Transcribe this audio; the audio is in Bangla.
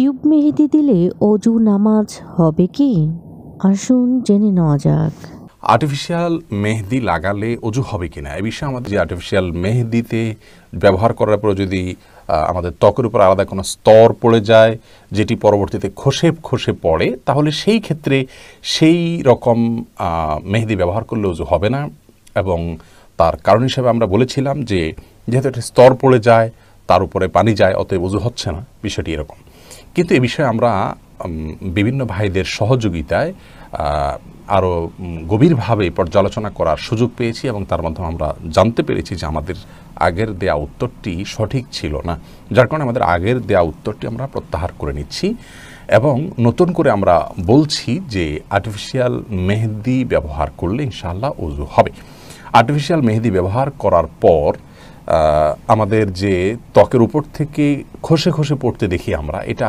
টিউব মেহেদি দিলে অজু নামাজ হবে কি? আসুন জেনে নেওয়া যাক। আর্টিফিশিয়াল মেহেদি লাগালে অজু হবে কিনা এ বিষয়ে আমাদের যে আর্টিফিশিয়াল মেহেদিতে ব্যবহার করার পর যদি আমাদের ত্বকের উপর আলাদা কোনো স্তর পড়ে যায় যেটি পরবর্তীতে খসে খসে পড়ে, তাহলে সেই ক্ষেত্রে সেই রকম মেহেদি ব্যবহার করলে অজু হবে না। এবং তার কারণ হিসেবে আমরা বলেছিলাম যে যেহেতু একটা স্তর পড়ে যায়, তার উপরে পানি যায়, অতএব অজু হচ্ছে না, বিষয়টি এরকম। কিন্তু এ বিষয়ে আমরা বিভিন্ন ভাইদের সহযোগিতায় আরও গভীরভাবে পর্যালোচনা করার সুযোগ পেয়েছি এবং তার মাধ্যমে আমরা জানতে পেরেছি যে আমাদের আগের দেয়া উত্তরটি সঠিক ছিল না, যার কারণে আমাদের আগের দেয়া উত্তরটি আমরা প্রত্যাহার করে নিচ্ছি এবং নতুন করে আমরা বলছি যে আর্টিফিশিয়াল মেহেদি ব্যবহার করলে ইনশাআল্লাহ ওযু হবে। আর্টিফিশিয়াল মেহেদি ব্যবহার করার পর আমাদের যে ত্বকের উপর থেকে খসে খসে পড়তে দেখি আমরা, এটা